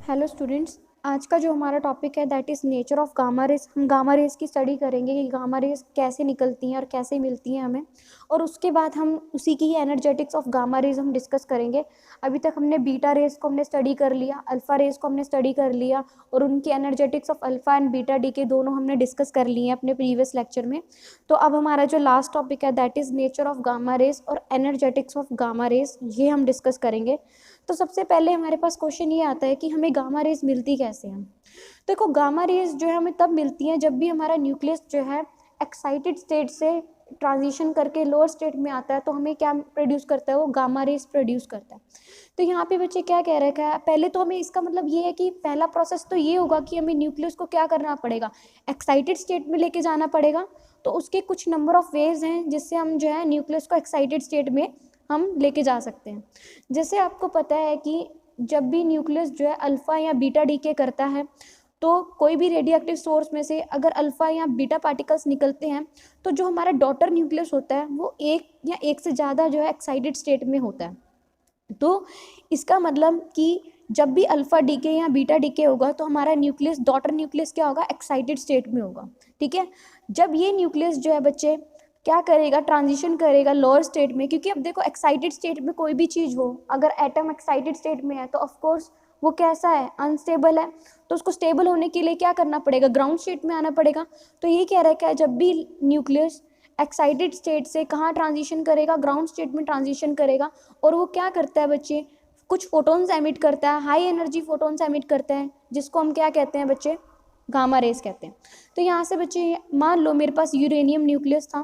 Hello students, आज का जो हमारा टॉपिक है that is nature of gamma rays. हम गामा रेज की स्टडी करेंगे कि गामा रेज कैसे निकलती हैं और कैसे मिलती हैं हमें, और उसके बाद हम उसी की ही एनर्जेटिक्स ऑफ गामा रेज हम डिस्कस करेंगे। अभी तक हमने बीटा रेज को हमने स्टडी कर लिया, अल्फ़ा रेज को हमने स्टडी कर लिया, और उनकी energetics of alpha and beta D के दोनों हमने डिस्कस कर लिए हैं अपने प्रीवियस लेक्चर में। तो अब हमारा जो लास्ट टॉपिक है that is nature of gamma rays और एनर्जेटिक्स ऑफ गामा रेज, ये हम डिस्कस करेंगे। तो सबसे पहले हमारे पास क्वेश्चन ये आता है कि हमें गामा रेज मिलती कैसे हैं। तो देखो, गामा रेज जो है हमें तब मिलती हैं जब भी हमारा न्यूक्लियस जो है एक्साइटेड स्टेट से ट्रांजिशन करके लोअर स्टेट में आता है, तो हमें क्या प्रोड्यूस करता है, वो गामा रेज प्रोड्यूस करता है। तो यहाँ पे बच्चे क्या कह रखा है, पहले तो हमें इसका मतलब ये है कि पहला प्रोसेस तो ये होगा कि हमें न्यूक्लियस को क्या करना पड़ेगा, एक्साइटेड स्टेट में लेके जाना पड़ेगा। तो उसके कुछ नंबर ऑफ वेज हैं जिससे हम जो है न्यूक्लियस को एक्साइटेड स्टेट में हम लेके जा सकते हैं। जैसे आपको पता है कि जब भी न्यूक्लियस जो है अल्फ़ा या बीटा डीके करता है, तो कोई भी रेडियो एक्टिव सोर्स में से अगर अल्फ़ा या बीटा पार्टिकल्स निकलते हैं, तो जो हमारा डॉटर न्यूक्लियस होता है वो एक या एक से ज़्यादा जो है एक्साइटेड स्टेट में होता है। तो इसका मतलब कि जब भी अल्फ़ा डीके या बीटा डीके होगा तो हमारा न्यूक्लियस, डॉटर न्यूक्लियस क्या होगा, एक्साइटेड स्टेट में होगा। ठीक है, जब ये न्यूक्लियस जो है बच्चे क्या करेगा, ट्रांजिशन करेगा लोअर स्टेट में, क्योंकि अब देखो एक्साइटेड स्टेट में कोई भी चीज़ हो, अगर एटम एक्साइटेड स्टेट में है तो ऑफकोर्स वो कैसा है, अनस्टेबल है। तो उसको स्टेबल होने के लिए क्या करना पड़ेगा, ग्राउंड स्टेट में आना पड़ेगा। तो ये कह रहा है जब भी न्यूक्लियस एक्साइटेड स्टेट से कहाँ ट्रांजिशन करेगा, ग्राउंड स्टेट में ट्रांजिशन करेगा, और वो क्या करता है बच्चे, कुछ फोटोन्स एमिट करता है, हाई एनर्जी फोटोन्स एमिट करता है, जिसको हम क्या कहते हैं बच्चे, गामा रेज कहते हैं। तो यहाँ से बच्चे मान लो मेरे पास यूरेनियम न्यूक्लियस था।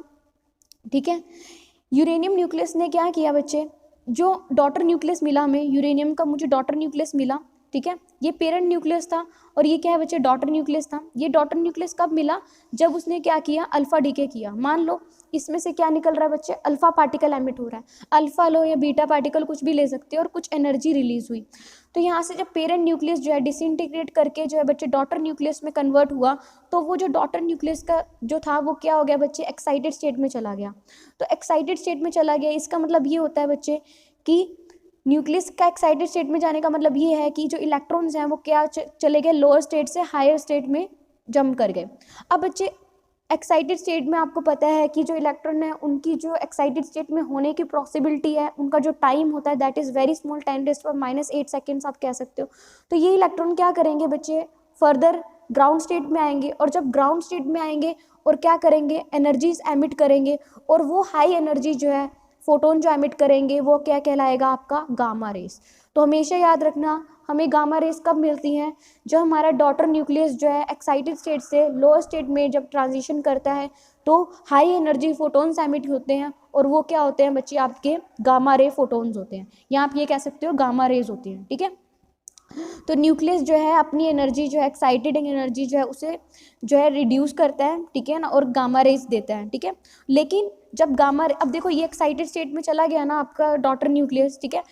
ठीक है, यूरेनियम न्यूक्लियस ने क्या किया बच्चे, जो डॉटर न्यूक्लियस मिला हमें, यूरेनियम का मुझे डॉटर न्यूक्लियस मिला। ठीक है, ये पेरेंट न्यूक्लियस था और ये क्या है बच्चे, डॉटर न्यूक्लियस था। ये डॉटर न्यूक्लियस कब मिला, जब उसने क्या किया, अल्फा डीके किया। मान लो इसमें से क्या निकल रहा है बच्चे, अल्फा पार्टिकल एमिट हो रहा है। अल्फा लो या बीटा पार्टिकल कुछ भी ले सकते हो, और कुछ एनर्जी रिलीज हुई। तो यहाँ से जब पेरेंट न्यूक्लियस जो है डिसइंटीग्रेट करके जो है बच्चे डॉटर न्यूक्लियस में कन्वर्ट हुआ, तो वो जो डॉटर न्यूक्लियस का जो था वो क्या हो गया बच्चे, एक्साइटेड स्टेट में चला गया। तो एक्साइटेड स्टेट में चला गया, इसका मतलब ये होता है बच्चे कि न्यूक्लियस का एक्साइटेड स्टेट में जाने का मतलब ये है कि जो इलेक्ट्रॉन्स हैं वो क्या चले गए, लोअर स्टेट से हायर स्टेट में जंप कर गए। अब बच्चे एक्साइटेड स्टेट में आपको पता है कि जो इलेक्ट्रॉन है उनकी जो एक्साइटेड स्टेट में होने की पॉसिबिलिटी है, उनका जो टाइम होता है that is very small, 10⁻⁻8 seconds आप कह सकते हो। तो ये इलेक्ट्रॉन क्या करेंगे बच्चे, फर्दर ग्राउंड स्टेट में आएंगे, और जब ग्राउंड स्टेट में आएंगे और क्या करेंगे, एनर्जीज एमिट करेंगे, और वो हाई एनर्जी जो है फोटोन जो एमिट करेंगे वो क्या कहलाएगा, आपका गामा रेस। तो हमेशा याद रखना, हमें गामा रेस कब मिलती हैं, जो हमारा डॉटर न्यूक्लियस जो है एक्साइटेड स्टेट से लोअर स्टेट में जब ट्रांजिशन करता है, तो हाई एनर्जी फोटोन्स एमिट होते हैं, और वो क्या होते हैं बच्चे, आपके गामा रे फोटोन्स होते हैं, या आप ये कह सकते हो गामा रेज होती हैं। ठीक है, तो न्यूक्लियस जो है अपनी एनर्जी जो है, एक्साइटेड एनर्जी जो है उसे जो है रिड्यूस करता है, ठीक है ना, और गामा रेज देता है। ठीक है, लेकिन जब गामा, अब देखो ये एक्साइटेड स्टेट में चला गया ना आपका डॉटर न्यूक्लियस। ठीक है,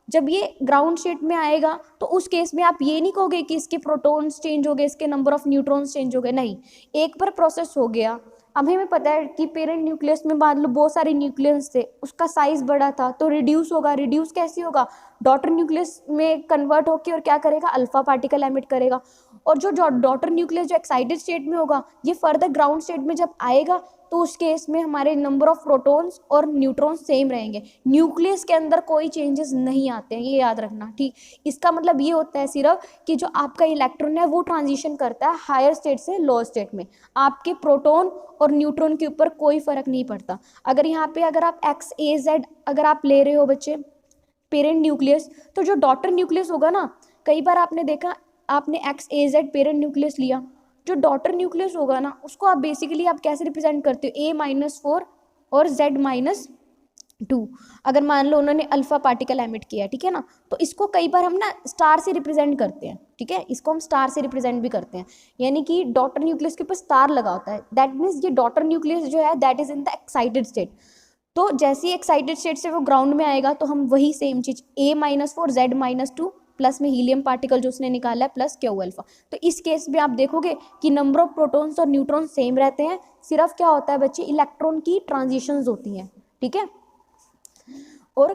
जब ये ग्राउंड स्टेट में आएगा तो उस केस में आप ये नहीं कहोगे कि इसके प्रोटॉन्स चेंज हो गए, इसके नंबर ऑफ न्यूट्रॉन्स चेंज हो गए, नहीं, एक बार प्रोसेस हो गया। अब हमें पता है कि पेरेंट न्यूक्लियस में मान लो बहुत सारे न्यूक्लियस थे, उसका साइज बड़ा था, तो रिड्यूस होगा। रिड्यूस कैसे होगा, डॉटर न्यूक्लियस में कन्वर्ट होकर और क्या करेगा, अल्फा पार्टिकल एमिट करेगा। और जो डॉटर न्यूक्लियस जो एक्साइटेड स्टेट में होगा, ये फर्दर ग्राउंड स्टेट में जब आएगा तो उस केस में हमारे नंबर ऑफ प्रोटॉन्स और न्यूट्रॉन्स सेम रहेंगे, न्यूक्लियस के अंदर कोई चेंजेस नहीं आते हैं, ये याद रखना। ठीक, इसका मतलब ये होता है सिर्फ कि जो आपका इलेक्ट्रॉन है वो ट्रांजिशन करता है हायर स्टेट से लोअर स्टेट में, आपके प्रोटॉन और न्यूट्रॉन के ऊपर कोई फर्क नहीं पड़ता। अगर यहाँ पे अगर आप XAZ अगर आप ले रहे हो बच्चे पेरेंट न्यूक्लियस, तो जो डॉटर न्यूक्लियस होगा ना, कई बार आपने देखा, आपने XAZ पेरेंट न्यूक्लियस लिया, जो डॉटर न्यूक्लियस होगा ना उसको आप बेसिकली आप कैसे रिप्रेजेंट करते हो, A-4 और Z-2। अगर मान लो उन्होंने अल्फा पार्टिकल एमिट किया, ठीक है ना, तो इसको कई बार हम ना स्टार से रिप्रेजेंट करते हैं। ठीक है, इसको हम स्टार से रिप्रेजेंट भी करते हैं, यानी कि डॉटर न्यूक्लियस के ऊपर स्टार लगा होता है, दैट मीन्स ये डॉटर न्यूक्लियस जो है that is in the excited state. तो जैसे ही एक्साइटेड स्टेट से वो ग्राउंड में आएगा तो हम वही सेम चीज A-4 Z-2 प्लस में हीलियम पार्टिकल जो उसने निकाला है प्लस Q अल्फा। तो इस केस में आप देखोगे कि नंबर ऑफ प्रोटॉन्स और न्यूट्रॉन्स सेम रहते हैं, सिर्फ क्या होता है बच्चे, इलेक्ट्रॉन की ट्रांजिशंस होती हैं। ठीक है, और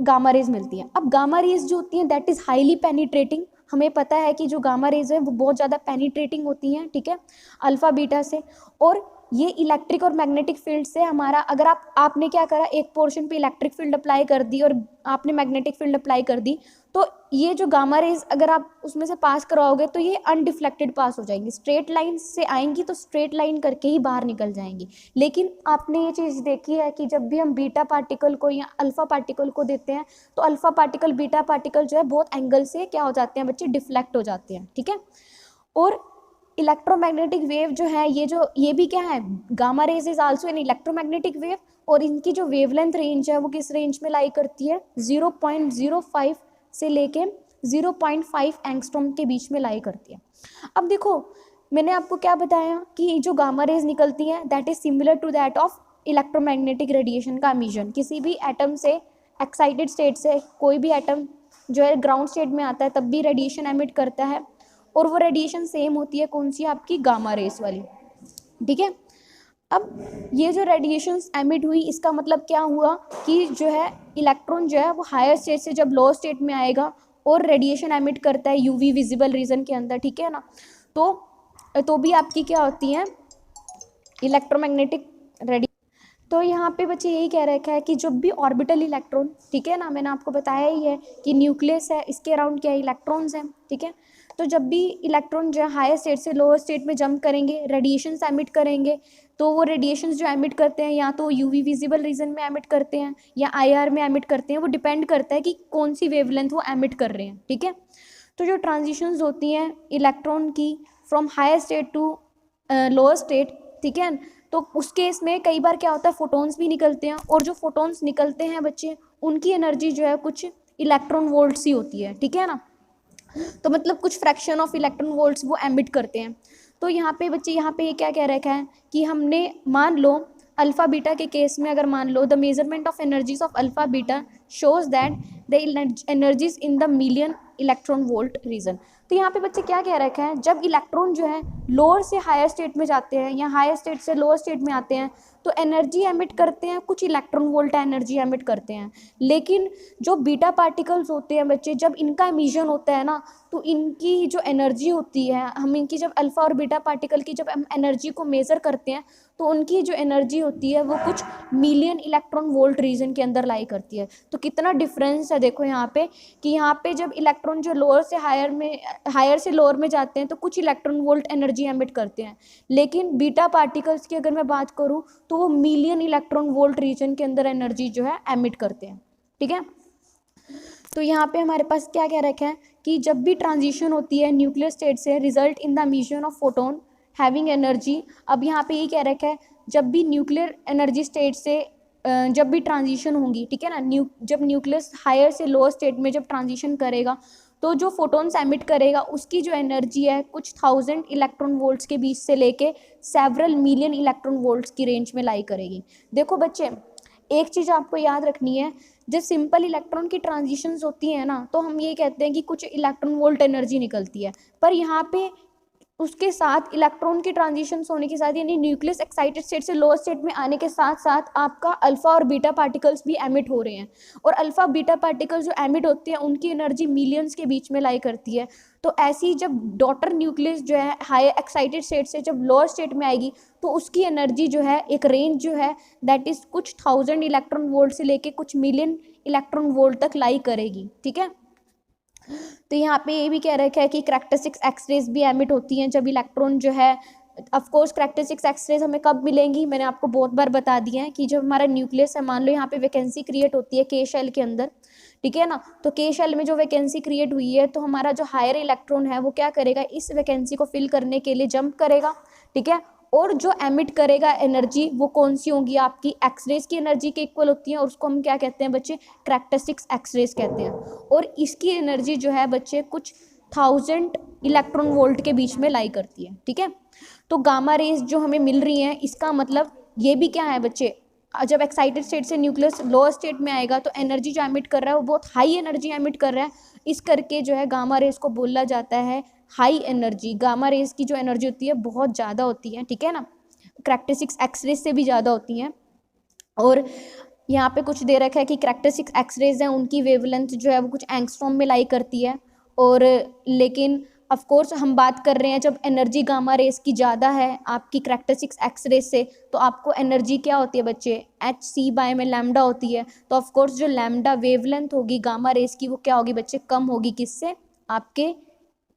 गामा रेज मिलती हैं। अब गामा रेज जो होती हैं दैट इज हाईली पेनिट्रेटिंग, हमें पता है कि जो गामा रेज है वो बहुत ज़्यादा पेनिट्रेटिंग होती हैं, ठीक है, अल्फ़ा बीटा से। और ये इलेक्ट्रिक और मैग्नेटिक फील्ड से हमारा, अगर आपने क्या करा, एक पोर्शन पे इलेक्ट्रिक फील्ड अप्लाई कर दी और आपने मैग्नेटिक फील्ड अप्लाई कर दी, तो ये जो गामा रेज अगर आप उसमें से पास करवाओगे तो ये अनडिफ्लेक्टेड पास हो जाएंगी, स्ट्रेट लाइन से आएंगी तो स्ट्रेट लाइन करके ही बाहर निकल जाएंगी। लेकिन आपने ये चीज़ देखी है कि जब भी हम बीटा पार्टिकल को या अल्फा पार्टिकल को देते हैं तो अल्फा पार्टिकल बीटा पार्टिकल जो है बहुत एंगल से क्या हो जाते हैं बच्चे, डिफ्लेक्ट हो जाते हैं, ठीक है। और इलेक्ट्रोमैग्नेटिक वेव जो है, ये भी क्या है, gamma rays is also an electromagnetic wave, और इनकी जो वेवलेंथ रेंज है वो किस रेंज में लाई करती है, 0.05 से लेके 0.5 एंगस्ट्रॉम के बीच में लाई करती है। अब देखो मैंने आपको क्या बताया कि जो गामा रेज निकलती हैं that is similar to that of electromagnetic radiation का एमिशन। किसी भी एटम से, एक्साइटेड स्टेट से कोई भी एटम जो है ग्राउंड स्टेट में आता है तब भी रेडिएशन एमिट करता है, और वो रेडिएशन सेम होती है कौन सी, आपकी गामा रेस वाली, ठीक है। अब ये जो रेडिएशंस एमिट हुई इसका मतलब क्या हुआ कि जो है इलेक्ट्रॉन जो है वो हायर स्टेट से जब लोअर स्टेट में आएगा और रेडिएशन एमिट करता है यूवी विजिबल रीजन के अंदर, ठीक है ना, तो भी आपकी क्या होती है, इलेक्ट्रोमैग्नेटिक रेडिएशन। तो यहाँ पे बच्चे यही कह रखा है कि जब भी ऑर्बिटल इलेक्ट्रॉन, ठीक है ना, मैंने आपको बताया ही है कि न्यूक्लियस है, इसके अराउंड क्या इलेक्ट्रॉन्स हैं, ठीक है। तो जब भी इलेक्ट्रॉन जो है हायर स्टेट से लोअर स्टेट में जंप करेंगे, रेडिएशंस एमिट करेंगे, तो वो रेडिएशंस जो एमिट करते हैं या तो यूवी विजिबल रीजन में एमिट करते हैं या आईआर में एमिट करते हैं, वो डिपेंड करता है कि कौन सी वेवलेंथ वो एमिट कर रहे हैं, ठीक है। तो जो ट्रांजिशंस होती हैं इलेक्ट्रॉन की from higher state to lower state, ठीक है, तो उस केस में कई बार क्या होता है, फोटोन्स भी निकलते हैं, और जो फोटोन्स निकलते हैं बच्चे उनकी एनर्जी जो है कुछ इलेक्ट्रॉन वोल्ट्स ही होती है, ठीक है ना, तो मतलब कुछ फ्रैक्शन ऑफ इलेक्ट्रॉन वोल्ट्स वो एमिट करते हैं। तो यहाँ पे बच्चे, यहाँ पे ये क्या कह रखा है कि हमने मान लो अल्फ़ा बीटा के केस में अगर मान लो the measurement of energies of alpha beta shows that the energies in the million electron volt region. तो यहाँ पे बच्चे क्या कह रखा है, जब इलेक्ट्रॉन जो है लोअर से हायर स्टेट में जाते हैं या हायर स्टेट से लोअर स्टेट में आते हैं तो एनर्जी एमिट करते हैं, कुछ इलेक्ट्रॉन वोल्ट एनर्जी एमिट करते हैं। लेकिन जो बीटा पार्टिकल्स होते हैं बच्चे, जब इनका एमिशन होता है ना तो इनकी जो एनर्जी होती है, हम इनकी जब अल्फ़ा और बीटा पार्टिकल की जब हम एनर्जी को मेज़र करते हैं तो उनकी जो एनर्जी होती है वो कुछ मिलियन इलेक्ट्रॉन वोल्ट रीजन के अंदर लाई करती है। तो कितना डिफरेंस है देखो यहाँ पे, कि यहाँ पे जब इलेक्ट्रॉन जो लोअर से हायर से लोअर में जाते हैं तो कुछ इलेक्ट्रॉन वोल्ट एनर्जी एमिट करते हैं, लेकिन बीटा पार्टिकल्स की अगर मैं बात करूँ तो वो मिलियन इलेक्ट्रॉन वोल्ट रीजन के अंदर एनर्जी जो है एमिट करते हैं, ठीक है। तो यहाँ पे हमारे पास क्या कह रखा है कि जब भी ट्रांजिशन होती है न्यूक्लियर स्टेट से, result in the emission of photon having energy. अब यहाँ पे ये कह रखा है जब भी न्यूक्लियर एनर्जी स्टेट से जब भी ट्रांजिशन होंगी, ठीक है ना, जब न्यूक्लियस हायर से लोअर स्टेट में जब ट्रांजिशन करेगा तो जो फोटोन्स एमिट करेगा उसकी जो एनर्जी है कुछ 1000 इलेक्ट्रॉन वोल्ट्स के बीच से लेके सेवरल मिलियन इलेक्ट्रॉन वोल्ट्स की रेंज में लाई करेगी। देखो बच्चे एक चीज़ आपको याद रखनी है, जब सिंपल इलेक्ट्रॉन की ट्रांजिशंस होती हैं ना तो हम ये कहते हैं कि कुछ इलेक्ट्रॉन वोल्ट एनर्जी निकलती है, पर यहाँ पे उसके साथ इलेक्ट्रॉन की ट्रांजिशंस होने के साथ, यानी न्यूक्लियस एक्साइटेड स्टेट से लोअर स्टेट में आने के साथ साथ आपका अल्फा और बीटा पार्टिकल्स भी एमिट हो रहे हैं, और अल्फा बीटा पार्टिकल्स जो एमिट होते हैं उनकी एनर्जी मिलियंस के बीच में लाई करती है। तो ऐसी जब डॉटर न्यूक्लियस जो है हाई एक्साइटेड स्टेट से जब लोअर स्टेट में आएगी तो उसकी एनर्जी जो है एक रेंज जो है दैट इज़ कुछ 1000 इलेक्ट्रॉन वोल्ट से लेके कुछ मिलियन इलेक्ट्रॉन वोल्ट तक लाई करेगी, ठीक है। तो यहाँ पे ये भी कह रखा है कि करैक्टरिस्टिक्स एक्सरेज भी एमिट होती हैं जब इलेक्ट्रॉन जो है, ऑफ कोर्स करैक्टरिस्टिक्स एक्सरेज हमें कब मिलेंगी, मैंने आपको बहुत बार बता दिया है कि जब हमारा न्यूक्लियस है, मान लो यहाँ पे वैकेंसी क्रिएट होती है के शेल के अंदर, ठीक है ना, तो के शेल में जो वैकेंसी क्रिएट हुई है तो हमारा जो हायर इलेक्ट्रॉन है वो क्या करेगा, इस वैकेंसी को फिल करने के लिए जंप करेगा, ठीक है, और जो एमिट करेगा एनर्जी वो कौन सी होंगी, आपकी एक्सरेज की एनर्जी के इक्वल होती है, और उसको हम क्या कहते हैं बच्चे, करैक्टरिस्टिक्स एक्सरेज कहते हैं। और इसकी एनर्जी जो है बच्चे कुछ 1000 इलेक्ट्रॉन वोल्ट के बीच में लाई करती है, ठीक है। तो गामा रेज जो हमें मिल रही हैं इसका मतलब ये भी क्या है बच्चे, जब एक्साइटेड स्टेट से न्यूक्लियस लोअर स्टेट में आएगा तो एनर्जी जो एमिट कर रहा है वो बहुत हाई एनर्जी एमिट कर रहा है, इस करके जो है गामा रेज को बोला जाता है हाई एनर्जी। गामा रेज की जो एनर्जी होती है बहुत ज़्यादा होती है, ठीक है ना, करैक्टरिस्टिक्स एक्सरेज से भी ज़्यादा होती हैं। और यहाँ पे कुछ दे रखा है कि करैक्टरिस्टिक्स एक्सरेज हैं उनकी वेवलेंथ जो है वो कुछ एंगस्ट्रॉम में लाई करती है, और लेकिन ऑफ कोर्स हम बात कर रहे हैं जब एनर्जी गामा रेस की ज़्यादा है आपकी करैक्टरिस्टिक्स एक्स रेस से, तो आपको एनर्जी क्या होती है बच्चे, एच सी बाय में लैम्डा होती है। तो ऑफ कोर्स जो लैम्डा वेवलेंथ होगी गामा रेस की वो क्या होगी बच्चे, कम होगी, किससे, आपके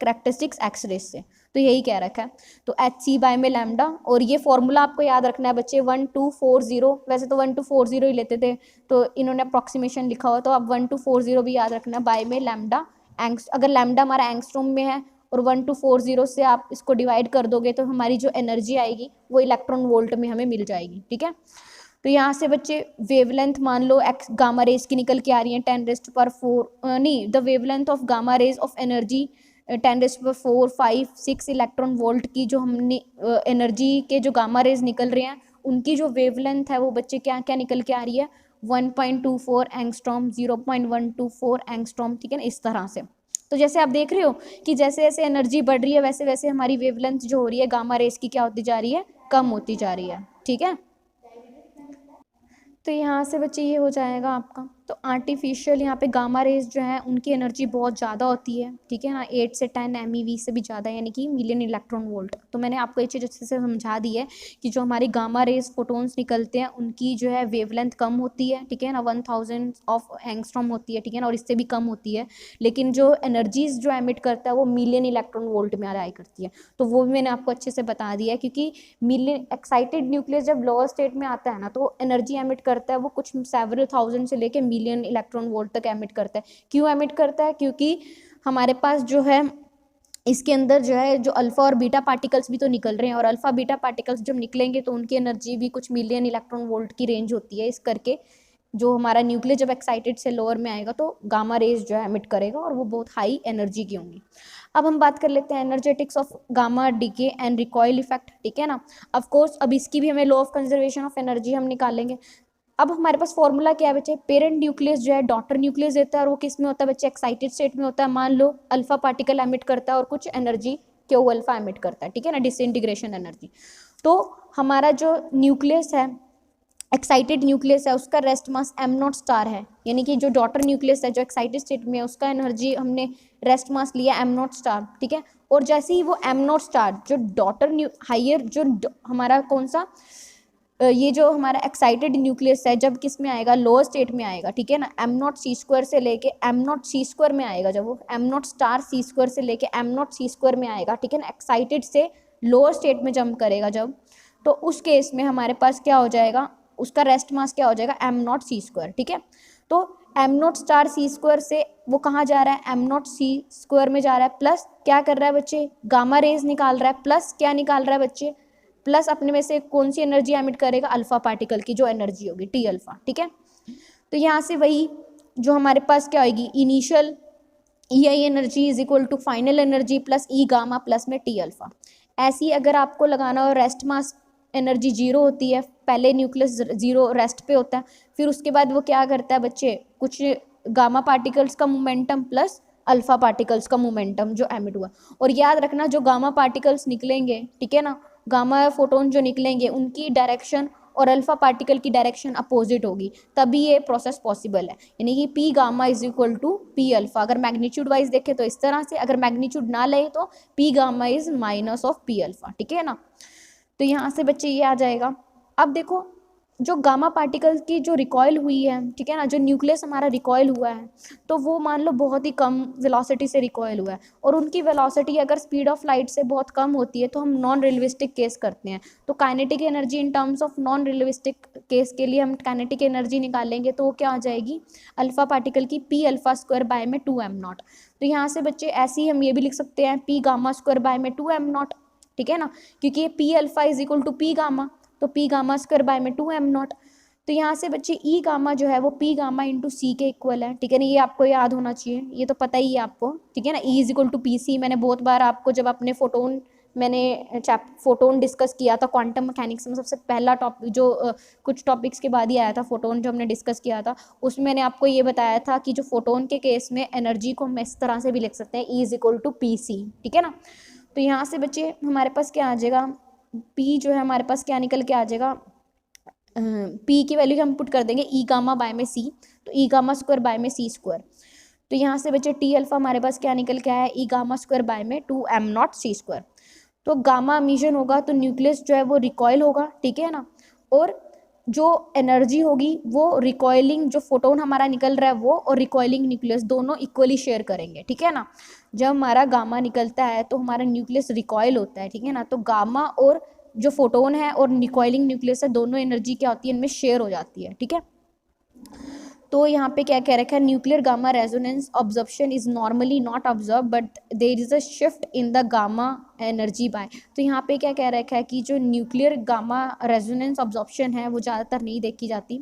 करैक्टरिस्टिक्स एक्स रेस से। तो यही कह रखा है। तो एच सी बाय में लैम्डा, और ये फॉर्मूला आपको याद रखना है बच्चे 1240, वैसे तो 1240 ही लेते थे, तो इन्होंने अप्रॉक्सीमेशन लिखा हुआ, तो अब 1240 भी याद रखना बाय में लैम्डा अगर लैम्डा हमारा एंगस्ट्रॉम में है और 1240 से आप इसको डिवाइड कर दोगे तो हमारी जो एनर्जी आएगी वो इलेक्ट्रॉन वोल्ट में हमें मिल जाएगी। ठीक है, तो यहाँ से बच्चे वेवलेंथ मान लो एक्स गामा रेज की निकल के आ रही है 10⁻⁴ नहीं, the wavelength of gamma rays of energy 10⁻⁴ 5 6 electron volt की जो हमने एनर्जी के जो गामा रेज निकल रहे हैं उनकी जो वेवलेंथ है वो बच्चे क्या क्या निकल के आ रही है 1.24 एंगस्ट्रॉम, 0.124 एंगस्ट्रॉम। ठीक है ना, इस तरह से। तो जैसे आप देख रहे हो कि जैसे जैसे एनर्जी बढ़ रही है वैसे वैसे हमारी वेवलेंथ जो हो रही है गामा रेज की क्या होती जा रही है, कम होती जा रही है। ठीक है, तो यहाँ से बच्चे ये हो जाएगा आपका। तो आर्टिफिशियल यहाँ पे गामा रेज जो है उनकी एनर्जी बहुत ज़्यादा होती है। ठीक है ना, 8 से 10 MeV से भी ज़्यादा, यानी कि मिलियन इलेक्ट्रॉन वोल्ट। तो मैंने आपको ये चीज़ अच्छे से समझा दी है कि जो हमारी गामा रेज फोटोन्स निकलते हैं उनकी जो है वेवलेंथ कम होती है। ठीक है ना, 1000 ऑफ एंगस्ट्रॉम होती है। ठीक है ना, और इससे भी कम होती है, लेकिन जो एनर्जीज जो एमिट करता है वो मिलियन इलेक्ट्रॉन वोल्ट में आया करती है। तो वो भी मैंने आपको अच्छे से बता दिया है, क्योंकि मिलियन एक्साइटेड न्यूक्लियस जब लोअर स्टेट में आता है ना तो एनर्जी एमिट करता है वो कुछ सेवरल थाउजेंड से लेके मिलियन इलेक्ट्रॉन वोल्ट तक एमिट करता है। क्यों एमिट करता है, क्योंकि हमारे पास जो है इसके अंदर जो है जो अल्फा और बीटा पार्टिकल्स भी तो निकल रहे हैं, और अल्फा बीटा पार्टिकल्स जब निकलेंगे तो उनकी एनर्जी भी कुछ मिलियन इलेक्ट्रॉन वोल्ट की रेंज होती है। इस करके जो हमारा न्यूक्लियस जब एक्साइटेड से लोअर में आएगा तो गामा रेज जो है एमिट करेगा और वो बहुत हाई एनर्जी की होंगी। अब हम बात कर लेते हैं energetics of gamma decay and recoil effect. ठीक है ना, ऑफ कोर्स अब इसकी भी हमें law of conservation of energy हम निकालेंगे। अब हमारे पास फॉर्मूला क्या है बच्चे, पेरेंट न्यूक्लियस जो है डॉटर न्यूक्लियस देता है और वो किस में होता है बच्चे, एक्साइटेड स्टेट में होता है। मान लो अल्फा पार्टिकल एमिट करता है और कुछ एनर्जी क्यू अल्फा एमिट करता है। ठीक है ना, डिसइंटीग्रेशन एनर्जी। तो हमारा जो न्यूक्लियस है, एक्साइटेड न्यूक्लियस है, उसका रेस्ट मास m0 है, यानी कि जो डॉटर न्यूक्लियस है जो एक्साइटेड स्टेट में है उसका एनर्जी हमने रेस्ट मास लिया m0। ठीक है, और जैसे ही वो m0 जो डॉटर हाइयर जो हमारा कौन सा ये जो हमारा एक्साइटेड न्यूक्लियस है जब किस में आएगा, लोअर स्टेट में आएगा। ठीक है ना, m0c² से लेके m0c² में आएगा, जब वो m0*c² से लेके m0c² में आएगा। ठीक है ना, एक्साइटेड से लोअर स्टेट में जंप करेगा जब, तो उस केस में हमारे पास क्या हो जाएगा, उसका रेस्ट मास क्या हो जाएगा m0c²। ठीक है, तो m0*c² से वो कहाँ जा रहा है, m0c² में जा रहा है, प्लस क्या कर रहा है बच्चे, गामा रेज निकाल रहा है, प्लस क्या निकाल रहा है बच्चे, प्लस अपने में से कौन सी एनर्जी एमिट करेगा, अल्फा पार्टिकल की जो एनर्जी होगी टी अल्फा। ठीक है, तो यहाँ से वही जो हमारे पास क्या होगी, initial E energy is equal to final energy plus E gamma plus में टी अल्फा। ऐसी अगर आपको लगाना हो रेस्ट मास एनर्जी जीरो होती है, पहले न्यूक्लियस जीरो रेस्ट पे होता है, फिर उसके बाद वो क्या करता है बच्चे, कुछ गामा पार्टिकल्स का मोमेंटम प्लस अल्फा पार्टिकल्स का मोमेंटम जो एमिट हुआ। और याद रखना जो गामा पार्टिकल्स निकलेंगे, ठीक है ना, गामा फोटोन जो निकलेंगे उनकी डायरेक्शन और अल्फा पार्टिकल की डायरेक्शन अपोजिट होगी, तभी ये प्रोसेस पॉसिबल है। यानी कि P gamma is equal to P alpha. अगर मैग्नीट्यूड वाइज देखें तो इस तरह से, अगर मैग्नीट्यूड ना ले तो P gamma is minus of P alpha. ठीक है ना, तो यहाँ से बच्चे ये आ जाएगा। अब देखो जो गामा पार्टिकल की जो रिकॉयल हुई है, ठीक है ना, जो न्यूक्लियस हमारा रिकॉयल हुआ है, तो वो मान लो बहुत ही कम वेलोसिटी से रिकॉयल हुआ है, और उनकी वेलोसिटी अगर स्पीड ऑफ लाइट से बहुत कम होती है तो हम नॉन रिलेटिविस्टिक केस करते हैं। तो kinetic energy in terms of non relativistic case के लिए हम काइनेटिक एनर्जी निकालेंगे तो वो क्या आ जाएगी, अल्फा पार्टिकल की पी अल्फा स्क्वायर बाय में 2m0। तो यहाँ से बच्चे ऐसे ही हम ये भी लिख सकते हैं पी गामा स्क्वायर बाय में 2m0। ठीक है ना, क्योंकि ये P alpha is equal to P gamma, तो पी गामा स्क्वायर बाय में 2m0। तो यहाँ से बच्चे ई गामा जो है वो पी गामा इंटू सी के इक्वल है। ठीक है ना, ये आपको याद होना चाहिए, ये तो पता ही है आपको। ठीक है ना, E is equal to P C. मैंने बहुत बार आपको जब अपने फोटोन डिस्कस किया था क्वांटम मैकेनिक्स में, सबसे पहला टॉपिक जो कुछ टॉपिक्स के बाद ही आया था फोटोन जो हमने डिस्कस किया था, उसमें मैंने आपको ये बताया था कि जो फोटोन के केस में एनर्जी को हम इस तरह से भी लिख सकते हैं, E is equal to P C. ठीक है ना, तो यहाँ से बच्चे हमारे पास क्या आ जाएगा, पी जो है हमारे पास क्या निकल के आ जाएगा, पी की वैल्यू हम पुट कर देंगे ई गामा बाय में सी, तो ई गामा स्क्वायर बाय में सी स्क्वायर। तो यहाँ से बच्चे टी अल्फा हमारे पास क्या निकल के आया है, ई गामा स्क्वायर बाय में 2m0c²। तो गामा एमिशन होगा तो न्यूक्लियस जो है वो रिकॉयल होगा, ठीक है ना, और जो एनर्जी होगी वो रिकॉइलिंग, जो फोटोन हमारा निकल रहा है वो और रिकॉइलिंग न्यूक्लियस दोनों इक्वली शेयर करेंगे, ठीक है ना। जब हमारा गामा निकलता है तो हमारा न्यूक्लियस रिकॉयल होता है, ठीक है ना, तो गामा और जो फोटोन है और रिकॉइलिंग न्यूक्लियस है दोनों एनर्जी क्या होती है, इनमें शेयर हो जाती है, ठीक है। तो यहाँ पे क्या कह रखा है, nuclear gamma resonance absorption is normally not observe but there is a shift in the gamma energy by. तो यहाँ पे क्या कह रखा है कि जो न्यूक्लियर गामा रेजोनेंस ऑब्जर्प्शन है वो ज़्यादातर नहीं देखी जाती,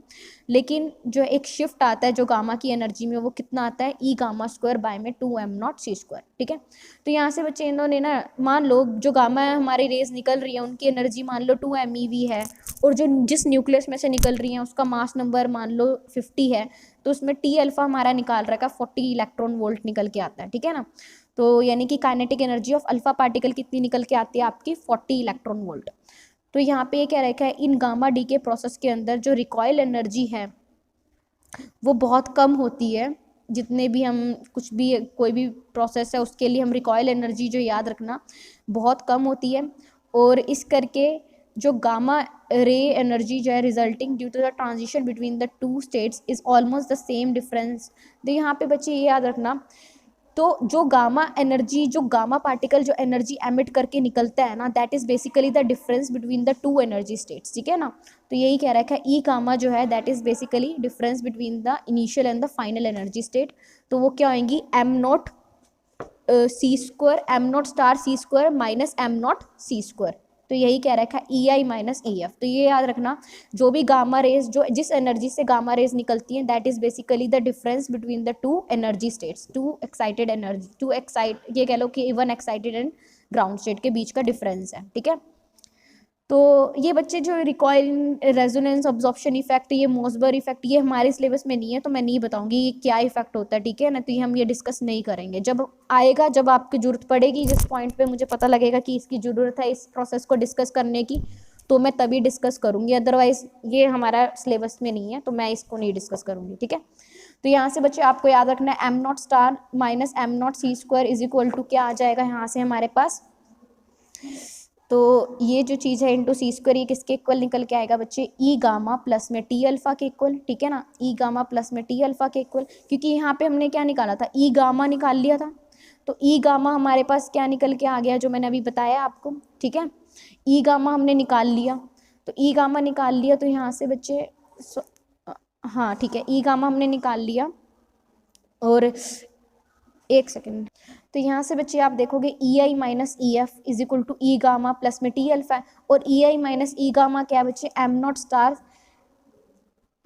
लेकिन जो एक शिफ्ट आता है जो गामा की एनर्जी में वो कितना आता है, ई गामा स्क्वायर बाय में 2m0c², ठीक है। तो यहाँ से बच्चे इन्होंने ना, मान लो जो गामा हमारी रेज निकल रही है उनकी एनर्जी मान लो 2 MeV है, और जो जिस न्यूक्लियस में से निकल रही है उसका मास नंबर मान लो 50 है, तो उसमें टी अल्फा हमारा निकाल रखा है 40 इलेक्ट्रॉन वोल्ट निकल के आता है, ठीक है ना। तो यानी कि kinetic energy of alpha particle कितनी निकल के आती है आपकी, 40 इलेक्ट्रॉन वोल्ट। तो यहाँ पे ये क्या रखा है, इन गामा डी के प्रोसेस के अंदर जो रिकॉयल एनर्जी है वो बहुत कम होती है। जितने भी हम कुछ भी कोई भी प्रोसेस है उसके लिए हम रिकॉयल एनर्जी जो याद रखना बहुत कम होती है, और इस करके जो गामा रे एनर्जी जो है resulting due to the transition between the two states is almost the same difference. तो यहाँ पे बच्चे ये याद रखना, तो जो गामा एनर्जी, जो गामा पार्टिकल जो एनर्जी एमिट करके निकलता है ना, that is basically the difference between the two energy states, ठीक है ना। तो यही कह रखा है ई गामा जो है that is basically difference between the initial and the final energy state. तो वो क्या होंगी, m0 c² m0 * c² - m0 c²। तो यही कह रखा है EI - EF। तो ये याद रखना, जो भी गामा रेज, जो जिस एनर्जी से गामा रेज निकलती हैं that is basically the difference between the two energy states, to excited energy, to excite, ये कह लो कि one excited and ground state के बीच का डिफरेंस है, ठीक है। तो ये बच्चे जो रिकॉइल रेजोनेंस ऑब्जॉर्प्शन इफेक्ट, ये मोसबर इफेक्ट, ये हमारे सिलेबस में नहीं है तो मैं नहीं बताऊंगी ये क्या इफेक्ट होता है, ठीक है ना। तो ये हम ये डिस्कस नहीं करेंगे, जब आएगा, जब आपकी जरूरत पड़ेगी, जिस पॉइंट पे मुझे पता लगेगा कि इसकी ज़रूरत है इस प्रोसेस को डिस्कस करने की, तो मैं तभी डिस्कस करूँगी, अदरवाइज़ ये हमारा सिलेबस में नहीं है तो मैं इसको नहीं डिस्कस करूँगी, ठीक है। तो यहाँ से बच्चे आपको याद रखना है m0 - m0 c² is equal to क्या आ जाएगा यहाँ से हमारे पास, तो ये जो चीज़ है इंटू c², ये किसके इक्वल निकल के आएगा बच्चे, ई गामा प्लस में टी अल्फा के इक्वल, ठीक है ना, ई गामा प्लस में टी अल्फा के इक्वल। क्योंकि यहाँ पे हमने क्या निकाला था, ई गामा निकाल लिया था, तो ई गामा हमारे पास क्या निकल के आ गया जो मैंने अभी बताया आपको, ठीक है। ई गामा हमने निकाल लिया, तो ई गामा निकाल लिया, तो यहाँ से बच्चे हाँ ठीक है, ई गामा हमने निकाल लिया, और एक सेकेंड, तो यहाँ से बच्चे आप देखोगे EI - EF is equal to E gamma plus में टी अल्फा, और EI - ई गामा क्या बच्चे, m0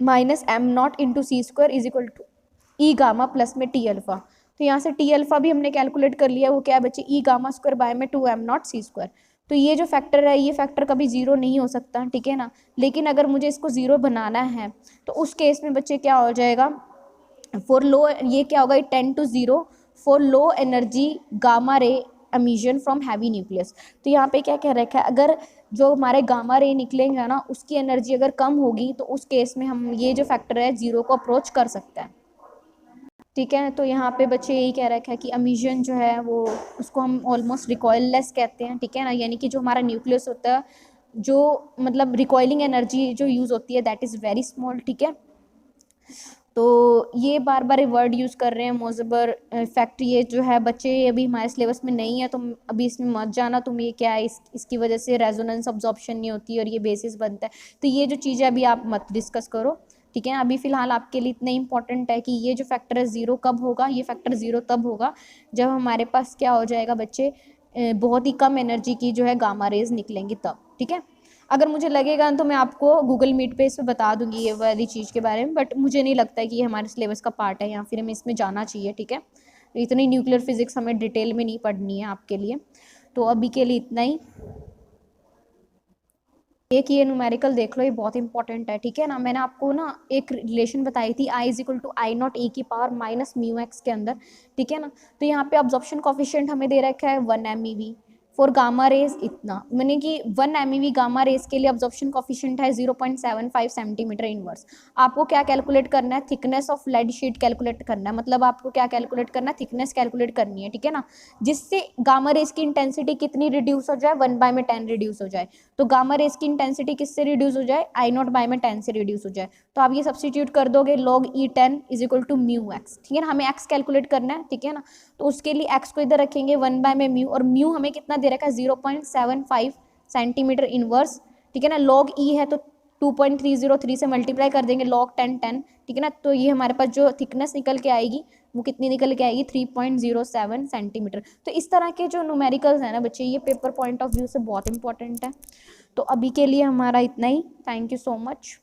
- m0 into c² is equal to E gamma plus में टी अल्फा। तो यहाँ से टी अल्फा भी हमने कैलकुलेट कर लिया, वो क्या है बच्चे, ई गामा स्क्वायर बाय में 2m0c²। तो ये जो फैक्टर है, ये फैक्टर कभी जीरो नहीं हो सकता, ठीक है ना। लेकिन अगर मुझे इसको जीरो बनाना है तो उस केस में बच्चे क्या हो जाएगा, फॉर लो, ये क्या होगा, 10 to 0 for low energy gamma ray emission from heavy nucleus. तो यहाँ पे क्या कह रखा है, अगर जो हमारे गामा रे निकलेंगे ना उसकी एनर्जी अगर कम होगी तो उस केस में हम ये जो फैक्टर है जीरो को अप्रोच कर सकते हैं, ठीक है। तो यहाँ पे बच्चे यही कह रखा है कि एमिशन जो है वो उसको हम ऑलमोस्ट रिकॉइललेस कहते हैं, ठीक है ना, यानी कि जो हमारा न्यूक्लियस होता है, जो मतलब रिकॉइलिंग एनर्जी जो यूज़ होती है दैट इज़ वेरी स्मॉल, ठीक है। तो ये बार बार वर्ड यूज़ कर रहे हैं मोजबर इफेक्ट, ये जो है बच्चे अभी हमारे सिलेबस में नहीं है, तुम अभी इसमें मत जाना, तुम ये क्या है, इसकी वजह से रेजोनेंस अब्जॉर्प्शन नहीं होती और ये बेसिस बनता है, तो ये जो चीज़ें अभी आप मत डिस्कस करो, ठीक है। अभी फ़िलहाल आपके लिए इतना इंपॉर्टेंट है कि ये जो फैक्टर है ज़ीरो कब होगा, ये फैक्टर ज़ीरो तब होगा जब हमारे पास क्या हो जाएगा बच्चे, बहुत ही कम एनर्जी की जो है गामा रेज निकलेंगी तब, ठीक है। अगर मुझे लगेगा तो मैं आपको गूगल मीट पे इस पर बता दूंगी ये वाली चीज़ के बारे में, बट मुझे नहीं लगता है कि ये हमारे सिलेबस का पार्ट है या फिर हमें इसमें जाना चाहिए, ठीक है। तो इतनी न्यूक्लियर फिजिक्स हमें डिटेल में नहीं पढ़नी है आपके लिए, तो अभी के लिए इतना ही। एक ये न्यूमेरिकल देख लो, ये बहुत इंपॉर्टेंट है, ठीक है ना। मैंने आपको ना एक रिलेशन बताई थी I = I0 e की पावर माइनस म्यू एक्स के अंदर, ठीक है ना। तो यहाँ पे अब्जॉर्प्शन कॉफिशिएंट हमें दे रखा है 1 MeV, फॉर गामा रेज इतना, मैंने कि 1 MeV गामा रेज के लिए अब्जॉर्प्शन कोफिशिएंट है 0.75 सेंटीमीटर इनवर्स। आपको क्या कैलकुलेट करना है, thickness of lead sheet calculate करना है, मतलब आपको क्या कैलकुलेट करना है, थिकनेस कैलकुलेट करनी है, ठीक है ना, जिससे गामा रेज की इंटेंसिटी कितनी रिड्यूस हो जाए, 1/10 रिड्यूस हो जाए। तो गामा रेज की इंटेंसिटी किससे रिड्यूस हो जाए, I0/10 से रिड्यूस हो जाए। तो आप ये सब्सटीट्यूट कर दोगे, log E10 is equal to mu x, ठीक है ना, हमें एक्स कैलकुलेट करना है, ठीक है ना। तो उसके लिए एक्स को इधर रखेंगे 1/म्यू, और म्यू हमें कितना दे रखा है 0.75 सेंटीमीटर इनवर्स, ठीक है ना। log E है तो 2.303 से मल्टीप्लाई कर देंगे, log 10 ठीक है ना। तो ये हमारे पास जो थिकनेस निकल के आएगी वो कितनी निकल के आएगी, 3.07 सेंटीमीटर। तो इस तरह के जो न्यूमेरिकल्स हैं ना बच्चे, ये पेपर पॉइंट ऑफ व्यू से बहुत इंपॉर्टेंट है। तो अभी के लिए हमारा इतना ही, थैंक यू सो मच।